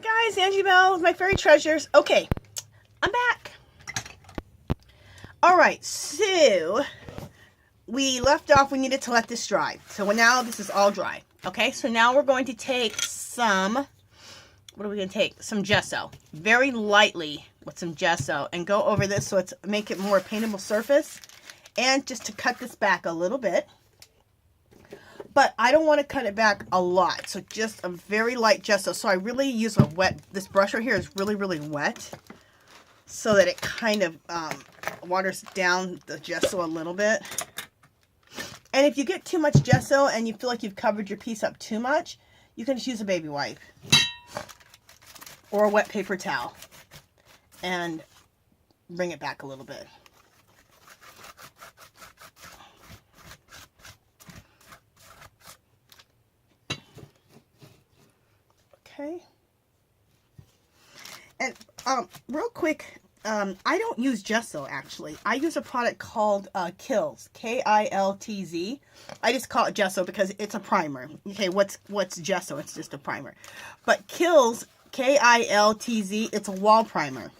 Hi guys, Angie Bell with my fairy treasures. Okay, I'm back. Alright, so we left off, we needed to let this dry. So now this is all dry. Okay, so now we're going to take some, what are we going to take? Some gesso. Very lightly with some gesso and go over this so it's make it more paintable surface. And just to cut this back a little bit. But I don't want to cut it back a lot, so just a very light gesso. So I really use a wet, this brush right here is really, really wet, so that it kind of waters down the gesso a little bit. And if you get too much gesso and you feel like you've covered your piece up too much, you can just use a baby wipe or a wet paper towel and bring it back a little bit. Okay. And real quick, I don't use gesso actually. I use a product called Kilz, K-I-L-T-Z. I just call it gesso because it's a primer. Okay, what's gesso? It's just a primer. But Kilz, K-I-L-T-Z, it's a wall primer.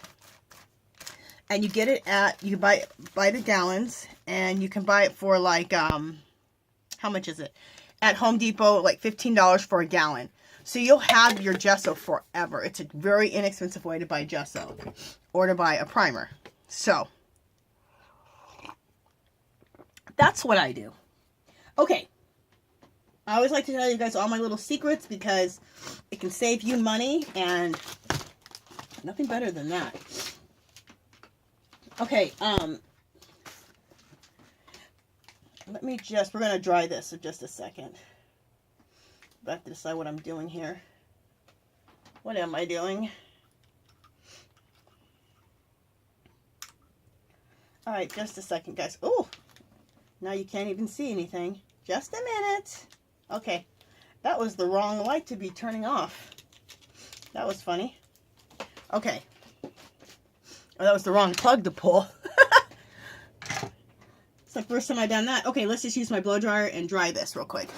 And you get it at, you buy it by the gallons, and you can buy it for like, how much is it? At Home Depot, like $15 for a gallon. So you'll have your gesso forever. It's a very inexpensive way to buy gesso or to buy a primer. So that's what I do. Okay. I always like to tell you guys all my little secrets because it can save you money and nothing better than that. Okay, let me just, we're going to dry this in just a second. I have to decide what I'm doing here. What am I doing? Alright, just a second, guys. Oh, now you can't even see anything. Just a minute. Okay, that was the wrong light to be turning off. That was funny. Okay. Oh, that was the wrong plug to pull. It's the first time I've done that. Okay, let's just use my blow dryer and dry this real quick.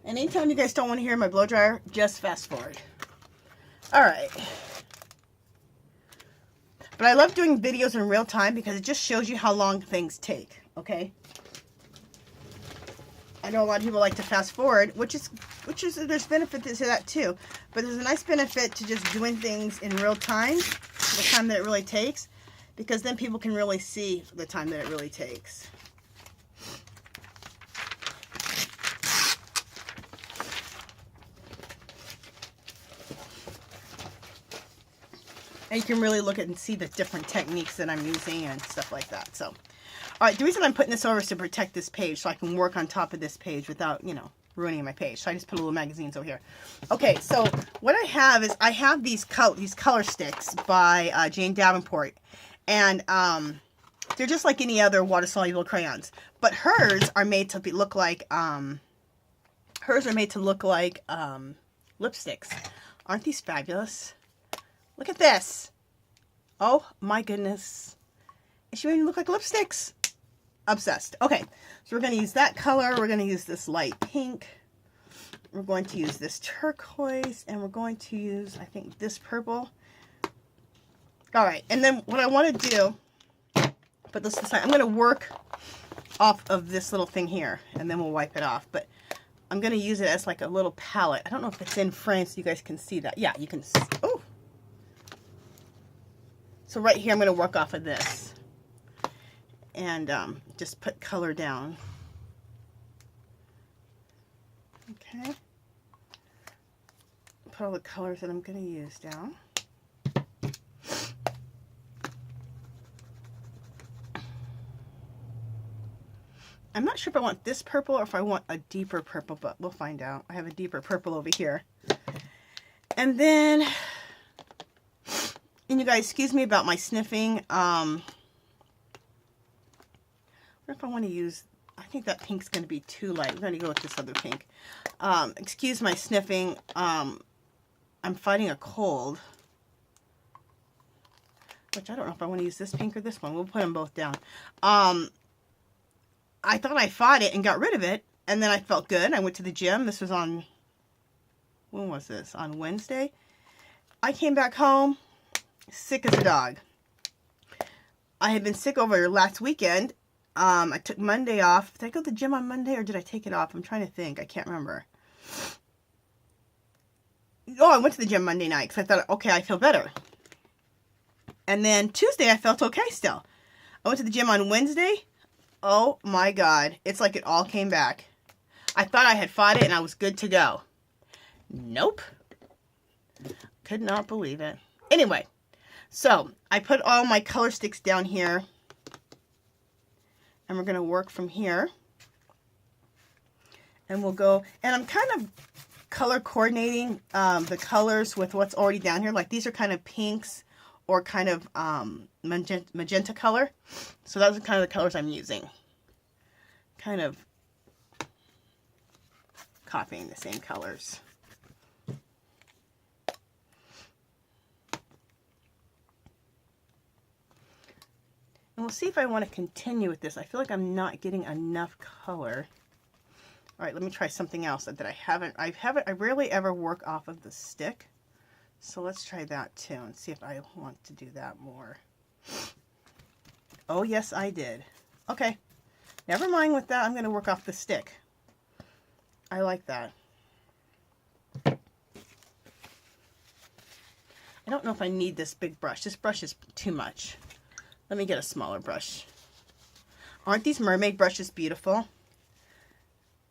And anytime you guys don't want to hear my blow dryer, just fast forward. Alright. But I love doing videos in real time because it just shows you how long things take, okay? I know a lot of people like to fast forward, which is there's benefit to that too. But there's a nice benefit to just doing things in real time, the time that it really takes, because then people can really see the time that it really takes. And you can really look at and see the different techniques that I'm using and stuff like that. So, all right, the reason I'm putting this over is to protect this page so I can work on top of this page without, you know, ruining my page. So I just put a little magazines over here. Okay, so what I have is I have these color sticks by Jane Davenport. And they're just like any other water-soluble crayons. But hers are made to look like lipsticks. Aren't these fabulous? Look at this. Oh my goodness. And she made me look like lipsticks. Obsessed. Okay, so we're going to use that color. We're going to use this light pink. We're going to use this turquoise. And we're going to use, I think, this purple. All right, and then what I want to do, put this aside. I'm going to work off of this little thing here. And then we'll wipe it off. But I'm going to use it as like a little palette. I don't know if it's in frame so you guys can see that. Yeah, you can see. Oh. So right here, I'm going to work off of this. And just put color down. Okay. Put all the colors that I'm going to use down. I'm not sure if I want this purple or if I want a deeper purple, but we'll find out. I have a deeper purple over here. And then, and you guys, excuse me about my sniffing. What if I want to use, I think that pink's going to be too light. We're going to go with this other pink. Excuse my sniffing. I'm fighting a cold. Which I don't know if I want to use this pink or this one. We'll put them both down. I thought I fought it and got rid of it. And then I felt good. I went to the gym. This was on, when was this? On Wednesday. I came back home sick as a dog. I had been sick over last weekend. I took Monday off. Did I go to the gym on Monday or did I take it off? I'm trying to think. I can't remember. Oh, I went to the gym Monday night because I thought, okay, I feel better. And then Tuesday, I felt okay still. I went to the gym on Wednesday. Oh my God. It's like it all came back. I thought I had fought it and I was good to go. Nope. Could not believe it. Anyway, so I put all my color sticks down here. And we're going to work from here. And we'll go, and I'm kind of color coordinating the colors with what's already down here. Like these are kind of pinks or kind of magenta color. So those are kind of the colors I'm using. Kind of copying the same colors. And we'll see if I want to continue with this. I feel like I'm not getting enough color. All right, let me try something else that I rarely ever work off of the stick. So let's try that too and see if I want to do that more. Oh, yes, I did. Okay, never mind with that. I'm going to work off the stick. I like that. I don't know if I need this big brush. This brush is too much. Let me get a smaller brush. Aren't these mermaid brushes beautiful?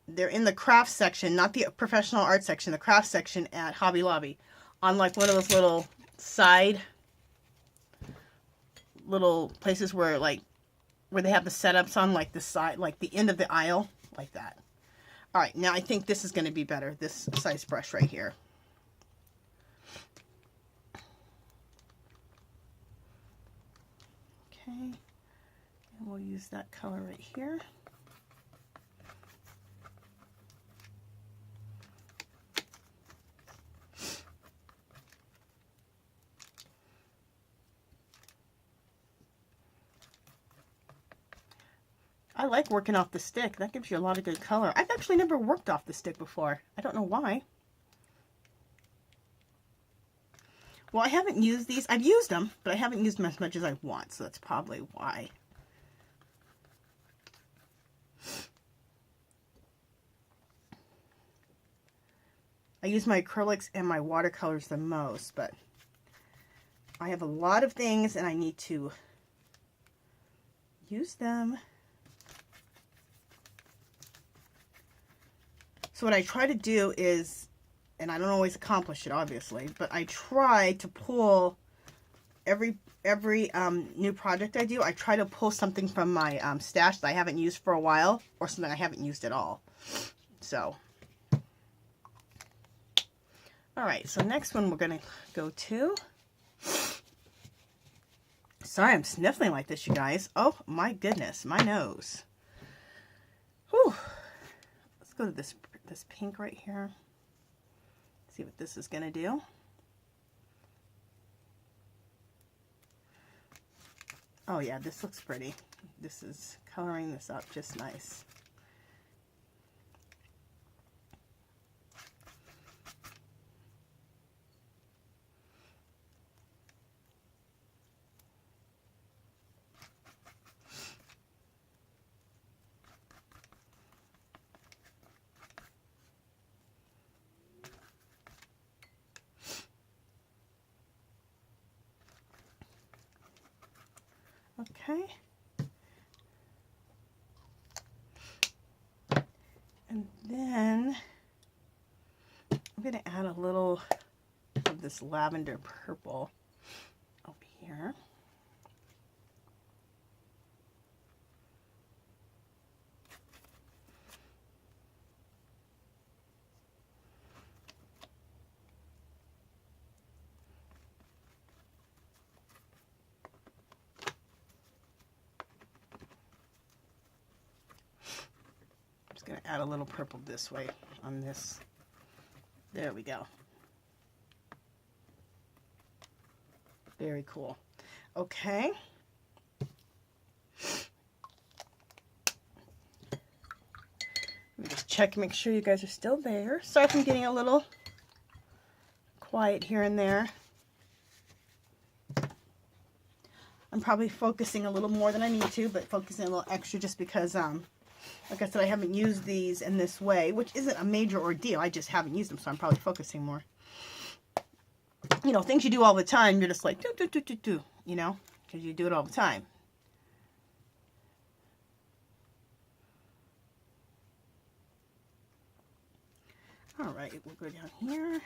They're in the craft section, not the professional art section, the craft section at Hobby Lobby. On like one of those little side, little places where they have the setups on like the side, like the end of the aisle, like that. All right, now I think this is going to be better, this size brush right here. Okay, and we'll use that color right here. I like working off the stick. That gives you a lot of good color. I've actually never worked off the stick before. I don't know why. Well, I haven't used these. I've used them, but I haven't used them as much as I want, so that's probably why. I use my acrylics and my watercolors the most, but I have a lot of things and I need to use them. So what I try to do is, and I don't always accomplish it obviously, but I try to pull every new project I do, I try to pull something from my stash that I haven't used for a while or something I haven't used at all. So All right, so next one we're going to go to. Sorry, I'm sniffling like this, you guys. Oh, my goodness, my nose. Whew. Let's go to this pink right here. See what this is going to do. Oh yeah, this looks pretty. This is coloring this up just nice. Okay. And then I'm going to add a little of this lavender purple over here. Going to add a little purple this way on this. There we go. Very cool. Okay. Let me just check, make sure you guys are still there. Sorry if I'm getting a little quiet here and there. I'm probably focusing a little more than I need to, but focusing a little extra just because like I said, I haven't used these in this way, which isn't a major ordeal. I just haven't used them, so I'm probably focusing more. You know, things you do all the time, you're just like, do, you know, because you do it all the time. All right, we'll go down here.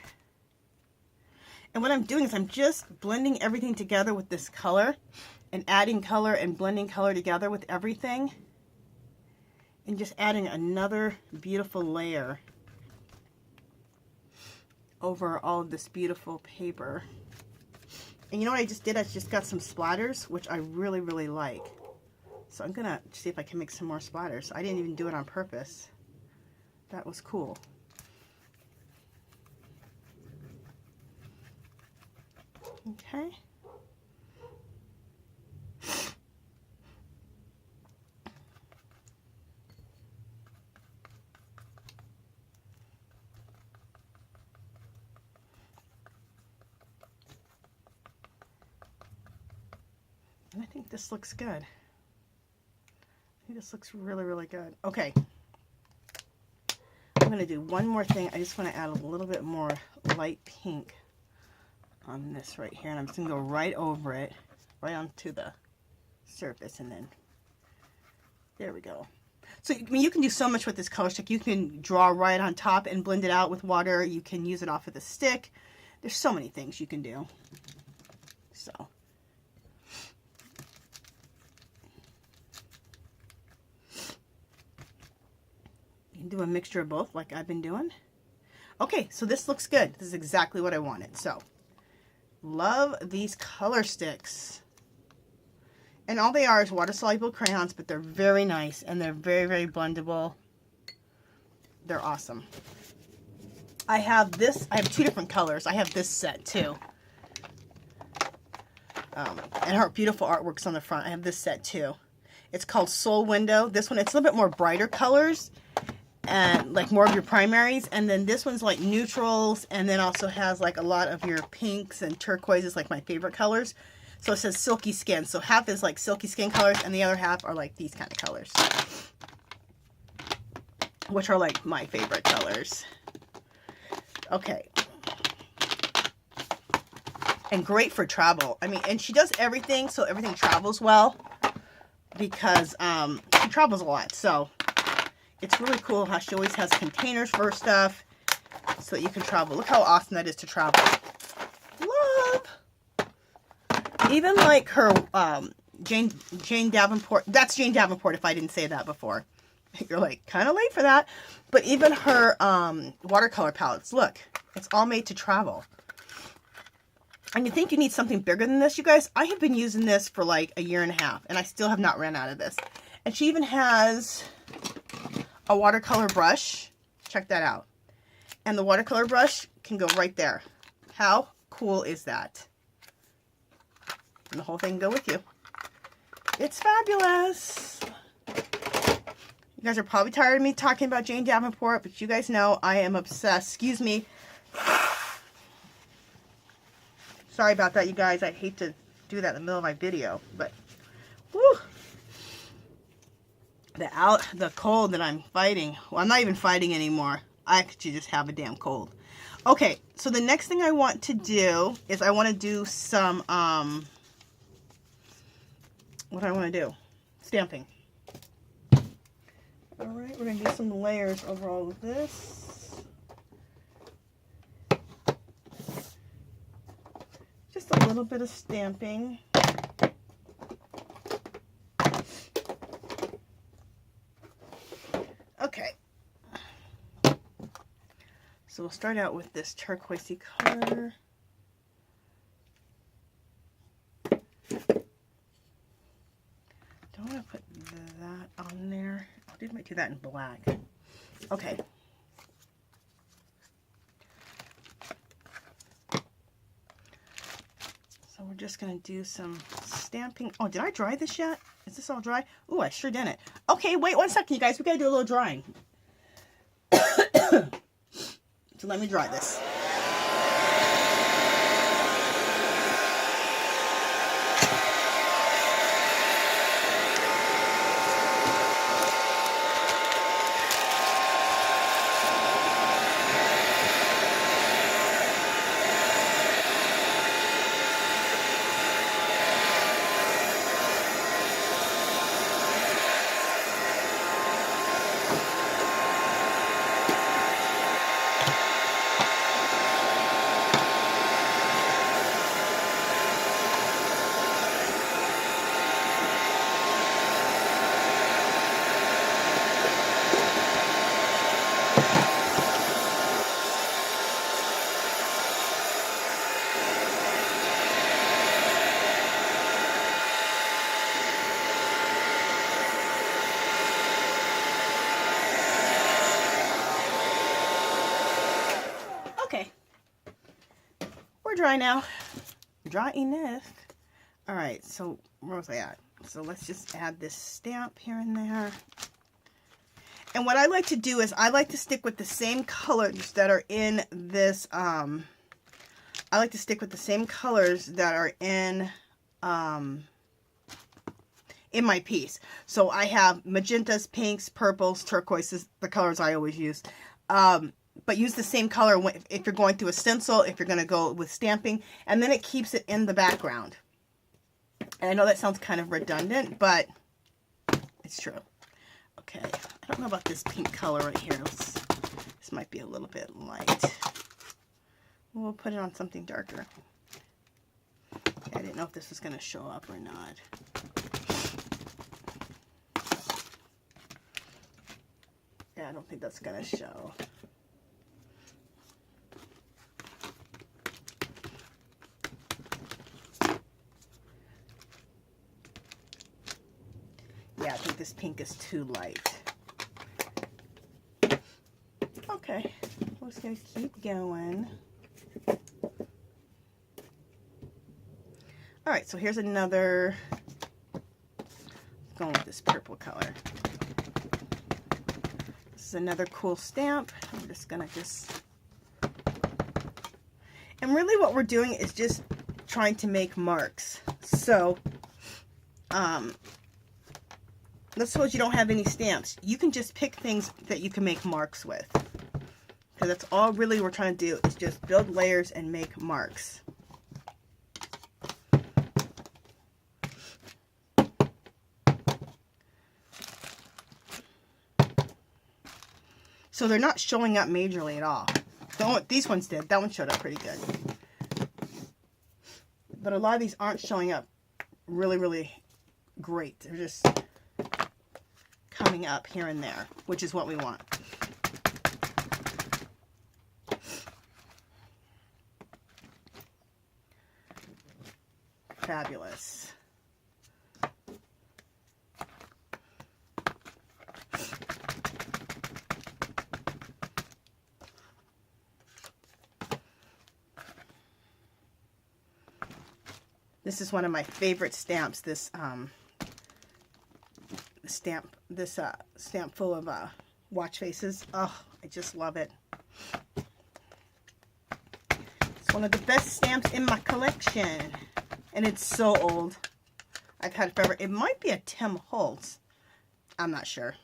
And what I'm doing is I'm just blending everything together with this color and adding color and blending color together with everything. And just adding another beautiful layer over all of this beautiful paper. And you know what I just did? I just got some splatters, which I really, really like. So I'm going to see if I can make some more splatters. I didn't even do it on purpose. That was cool. Okay. I think this looks good. I think this looks really, really good. Okay. I'm going to do one more thing. I just want to add a little bit more light pink on this right here. And I'm just going to go right over it, right onto the surface. And then, there we go. So, I mean, you can do so much with this color stick. You can draw right on top and blend it out with water. You can use it off of the stick. There's so many things you can do. So. You can do a mixture of both like I've been doing. Okay, so this looks good. This is exactly what I wanted. So, love these color sticks. And all they are is water-soluble crayons, but they're very nice and they're very, very blendable. They're awesome. I have two different colors. I have this set too. And her beautiful artwork's on the front. I have this set too. It's called Soul Window. This one, it's a little bit more brighter colors and like more of your primaries. And then this one's like neutrals and then also has like a lot of your pinks and turquoises, like my favorite colors. So it says silky skin. So half is like silky skin colors and the other half are like these kind of colors, which are like my favorite colors. Okay. And great for travel. I mean, and she does everything so everything travels well because she travels a lot. So it's really cool how she always has containers for her stuff so that you can travel. Look how awesome that is to travel. Love. Even like her Jane Davenport. That's Jane Davenport if I didn't say that before. You're like, kind of late for that. But even her watercolor palettes. Look. It's all made to travel. And you think you need something bigger than this, you guys? I have been using this for like a year and a half, and I still have not ran out of this. And she even has a watercolor brush. Check that out. And the watercolor brush can go right there. How cool is that? And the whole thing can go with you. It's fabulous. You guys are probably tired of me talking about Jane Davenport, but you guys know I am obsessed. Excuse me. Sorry about that, you guys. I hate to do that in the middle of my video, but whew, the cold that I'm fighting. Well, I'm not even fighting anymore. I actually just have a damn cold. Okay, so the next thing I want to do is I want to do some what do I want to do? Stamping. All right, we're going to do some layers over all of this. Just a little bit of stamping. Okay. So we'll start out with this turquoisey color. Don't want to put that on there. I might do that in black. Okay. So we're just going to do some stamping. Oh, did I dry this yet? Is this all dry? Ooh, I sure didn't. Okay, wait 1 second, you guys. We got to do a little drying. So let me dry this. Okay, we're dry now. Dry enough. All right, so where was I at? So let's just add this stamp here and there. And what I like to do is I like to stick with the same colors that are in this. I like to stick with the same colors that are in my piece. So I have magentas, pinks, purples, turquoises, the colors I always use. But use the same color if you're going through a stencil, if you're going to go with stamping, and then it keeps it in the background. And I know that sounds kind of redundant, but it's true. Okay, I don't know about this pink color right here. This might be a little bit light. We'll put it on something darker. I didn't know if this was going to show up or not. Yeah, I don't think that's going to show. Yeah, I think this pink is too light. Okay, we're just going to keep going. Alright, so here's another, going with this purple color. This is another cool stamp. I'm just going to and really what we're doing is just trying to make marks. So, let's suppose you don't have any stamps. You can just pick things that you can make marks with. Because that's all really we're trying to do is just build layers and make marks. So they're not showing up majorly at all. These ones did. That one showed up pretty good. But a lot of these aren't showing up really, really great. They're just coming up here and there, which is what we want. Fabulous. This is one of my favorite stamps. This stamp full of watch faces. Oh, I just love it. It's one of the best stamps in my collection, and it's so old. I've had it forever. It might be a Tim Holtz. I'm not sure.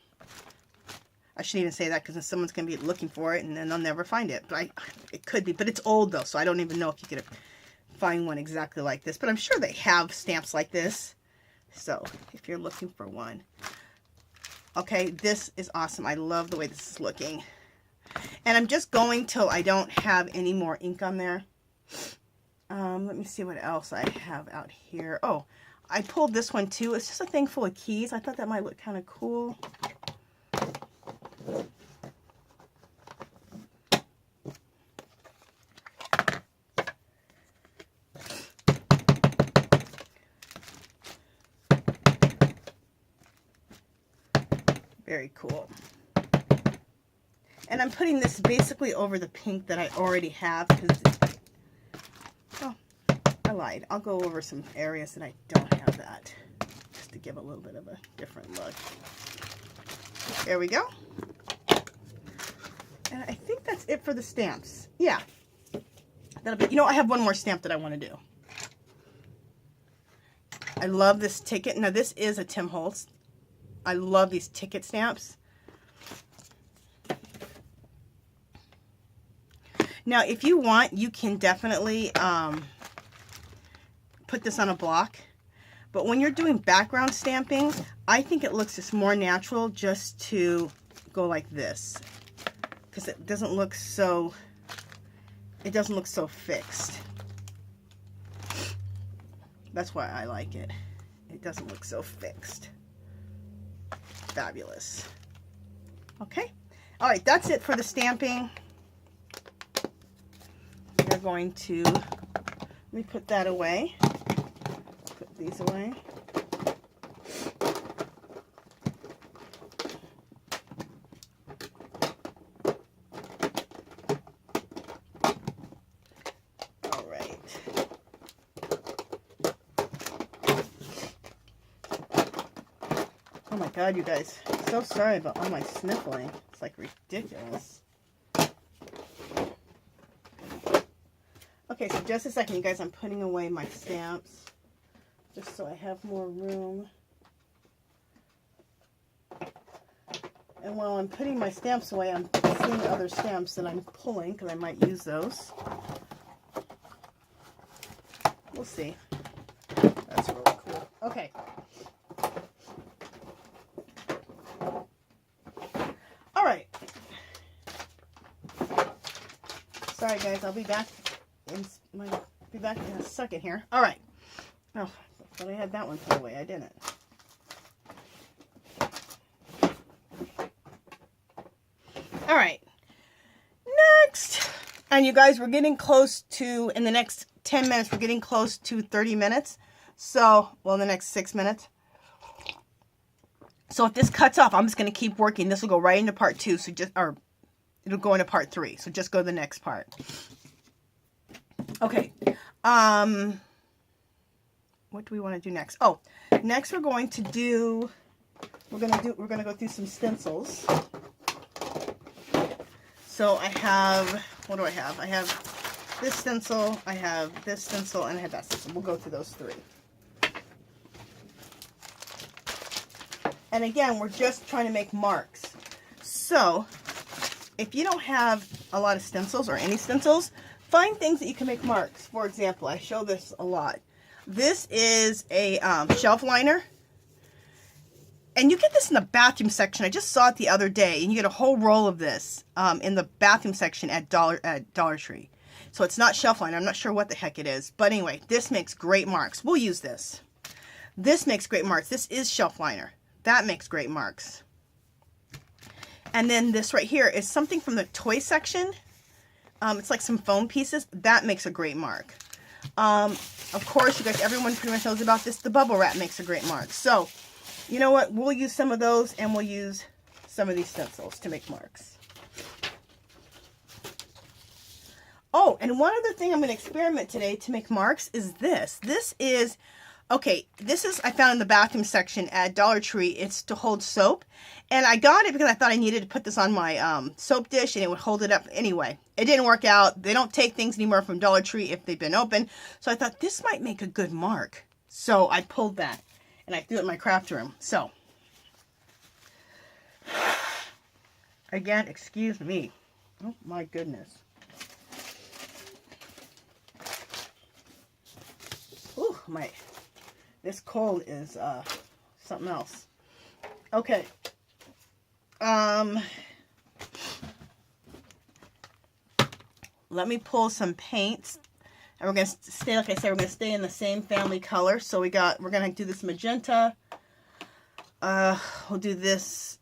I shouldn't even say that because then someone's gonna be looking for it and then they'll never find it. But it could be. But it's old though, so I don't even know if you could find one exactly like this, but I'm sure they have stamps like this. So if you're looking for one, okay, this is awesome. I love the way this is looking, and I'm just going till I don't have any more ink on there. Let me see what else I have out here. Oh, I pulled this one too. It's just a thing full of keys. I thought that might look kind of cool. Very cool. And I'm putting this basically over the pink that I already have because, oh, I lied. I'll go over some areas that I don't have that just to give a little bit of a different look. There we go. And I think that's it for the stamps. Yeah. That'll be, you know, I have one more stamp that I want to do. I love this ticket. Now this is a Tim Holtz. I love these ticket stamps. Now, if you want, you can definitely put this on a block. But when you're doing background stamping, I think it looks just more natural just to go like this. Because it doesn't look so fixed. That's why I like it. It doesn't look so fixed. Fabulous. Okay. All right, that's it for the stamping. We're going to, let me put that away. Put these away. All right. Oh my God, you guys. So sorry about all my sniffling. It's like ridiculous. Okay, so just a second, you guys. I'm putting away my stamps just so I have more room. And while I'm putting my stamps away, I'm seeing other stamps that I'm pulling because I might use those. We'll see. That's really cool. Okay. All right. Sorry, guys. I'll be back. Be back in a second here. All right. Oh, but I had that one put away. I didn't. All right. Next. And you guys, we're getting close to, in the next 10 minutes, we're getting close to 30 minutes. So, well, in the next 6 minutes. So if this cuts off, I'm just going to keep working. This will go right into part 2. So just, or it'll go into part 3. So just go to the next part. Okay. What do we want to do next? Oh, next we're going to do, we're going to go through some stencils. So I have, what do I have? I have this stencil, I have this stencil, and I have that stencil. We'll go through those 3. And again, we're just trying to make marks. So if you don't have a lot of stencils or any stencils, find things that you can make marks. For example, I show this a lot. This is a shelf liner. And you get this in the bathroom section. I just saw it the other day. And you get a whole roll of this in the bathroom section at Dollar Tree. So it's not shelf liner. I'm not sure what the heck it is. But anyway, this makes great marks. We'll use this. This makes great marks. This is shelf liner. That makes great marks. And then this right here is something from the toy section. It's like some foam pieces. That makes a great mark. Of course, you guys, everyone pretty much knows about this. The bubble wrap makes a great mark. So, you know what? We'll use some of those, and we'll use some of these stencils to make marks. Oh, and one other thing I'm going to experiment today to make marks is this. This is, okay, this is, I found in the bathroom section at Dollar Tree. It's to hold soap. And I got it because I thought I needed to put this on my soap dish and it would hold it up. Anyway, it didn't work out. They don't take things anymore from Dollar Tree if they've been open. So I thought this might make a good mark. So I pulled that and I threw it in my craft room. So, again, excuse me. Oh my goodness. Ooh, this cold is something else. Okay. Let me pull some paints. And we're gonna stay, like I said, we're gonna stay in the same family color. So we're gonna do this magenta. We'll do this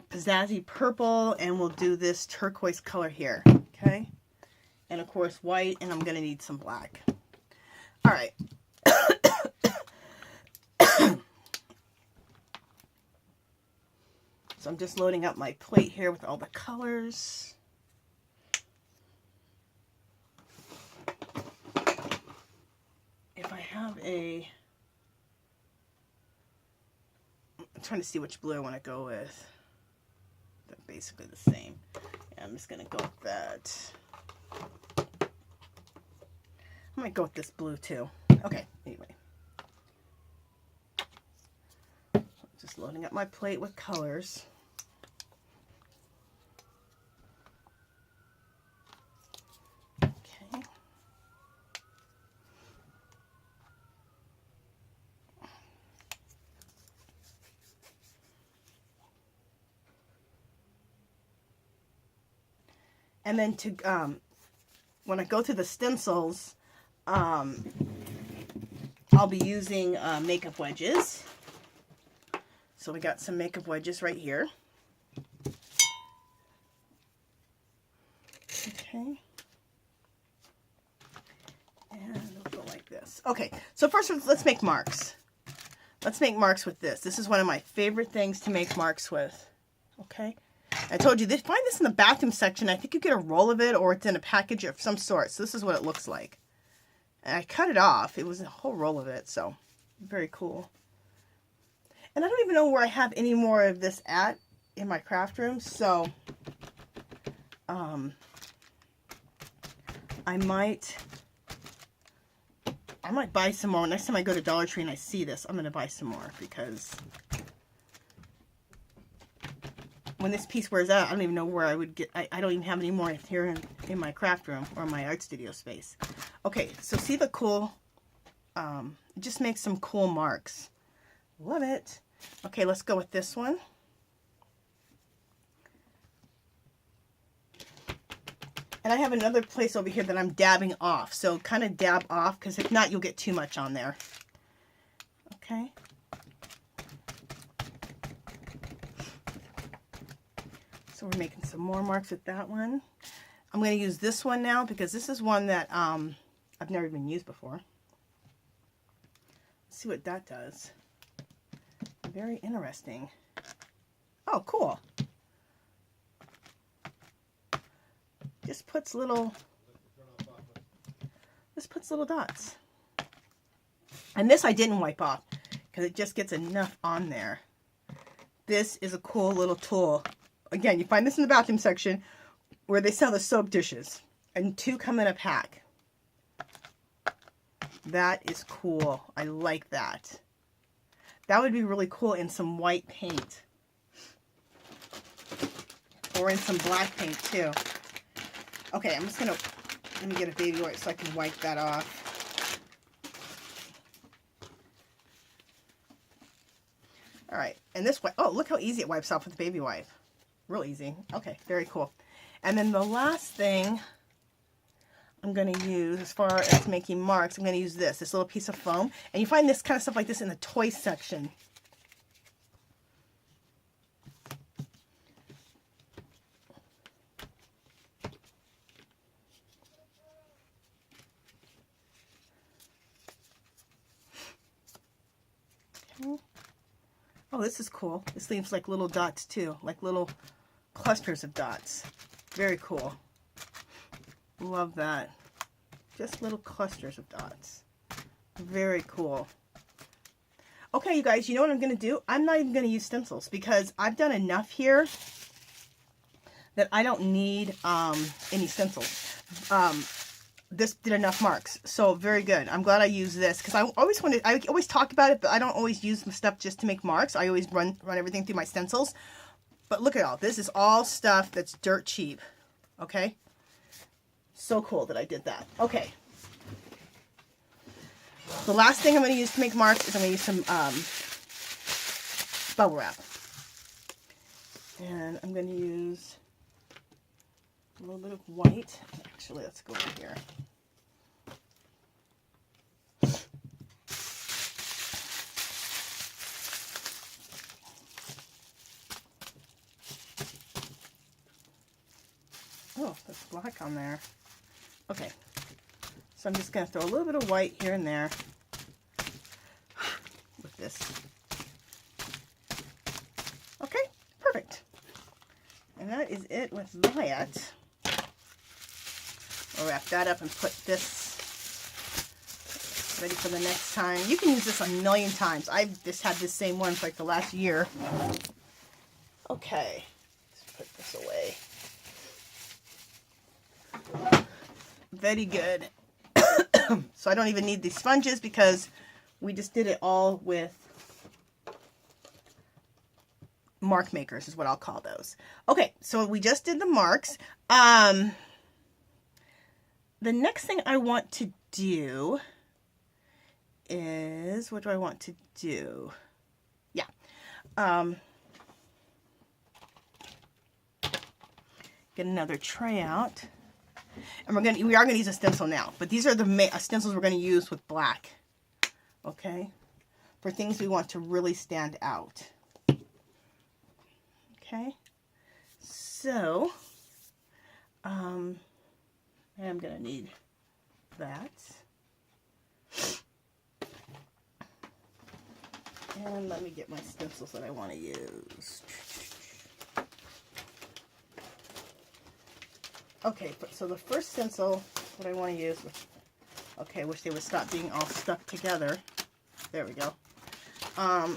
pizzazzy purple, and we'll do this turquoise color here. Okay. And of course white, and I'm gonna need some black. All right. So I'm just loading up my plate here with all the colors. If I have I'm trying to see which blue I want to go with. They're basically the same. Yeah, I'm just going to go with that. I might go with this blue too. Okay, anyway. Just loading up my plate with colors. Okay. And then when I go through the stencils, I'll be using makeup wedges. So we got some makeup wedges right here. Okay. And it'll go like this. Okay, so first let's make marks. Let's make marks with this. This is one of my favorite things to make marks with. Okay. I told you, find this in the bathroom section. I think you get a roll of it or it's in a package of some sort. So this is what it looks like. And I cut it off. It was a whole roll of it. So very cool. And I don't even know where I have any more of this at in my craft room. So I might buy some more. Next time I go to Dollar Tree and I see this, I'm going to buy some more because when this piece wears out, I don't even know where I would get. I don't even have any more here in my craft room or my art studio space. Okay, so see the cool, it just makes some cool marks. Love it. Okay, let's go with this one. And I have another place over here that I'm dabbing off. So kind of dab off, because if not, you'll get too much on there. Okay. So we're making some more marks with that one. I'm going to use this one now because this is one that I've never even used before. Let's see what that does. Very interesting. Oh, cool. Just puts little dots. And this I didn't wipe off because it just gets enough on there. This is a cool little tool. Again, you find this in the bathroom section where they sell the soap dishes. And 2 come in a pack. That is cool. I like that. That would be really cool in some white paint. Or in some black paint too. Okay, I'm just going to, let me get a baby wipe so I can wipe that off. Alright, and this way, oh, look how easy it wipes off with the baby wipe. Real easy. Okay, very cool. And then the last thing I'm going to use as far as making marks, I'm going to use this little piece of foam. And you find this kind of stuff like this in the toy section. Oh, this is cool. This leaves like little dots too, like little clusters of dots. Very cool. Love that. Just little clusters of dots. Very cool. Okay, you guys, you know what I'm going to do? I'm not even going to use stencils because I've done enough here that I don't need any stencils. This did enough marks, so very good. I'm glad I used this because I always talk about it, but I don't always use the stuff just to make marks. I always run everything through my stencils. But look at all this is all stuff that's dirt cheap. Okay, so cool that I did that. Okay, the last thing I'm going to use to make marks is I'm going to use some bubble wrap, and I'm going to use a little bit of white. Actually, let's go over here. Oh, there's black on there. Okay, so I'm just going to throw a little bit of white here and there with this. Okay, perfect. And that is it with that. I'll wrap that up and put this ready for the next time. You can use this a million times. I've just had this same one for like the last year. Okay, let's put this away. Very good. So I don't even need these sponges because we just did it all with mark makers is what I'll call those. Okay, so we just did the marks. The next thing I want to do is, what do I want to do? Yeah. Get another tray out. And we are gonna use a stencil now, but these are the stencils we're gonna use with black. Okay, for things we want to really stand out. Okay, so I'm gonna need that, and let me get my stencils that I want to use. Okay, so the first stencil that I want to use, okay, I wish they would stop being all stuck together. There we go. I'm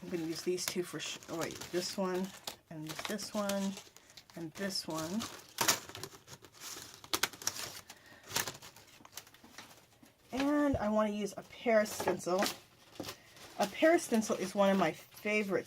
going to use these two for sure. Oh, wait, this one, and this one, and this one. And I want to use a Paris stencil. A Paris stencil is one of my favorites.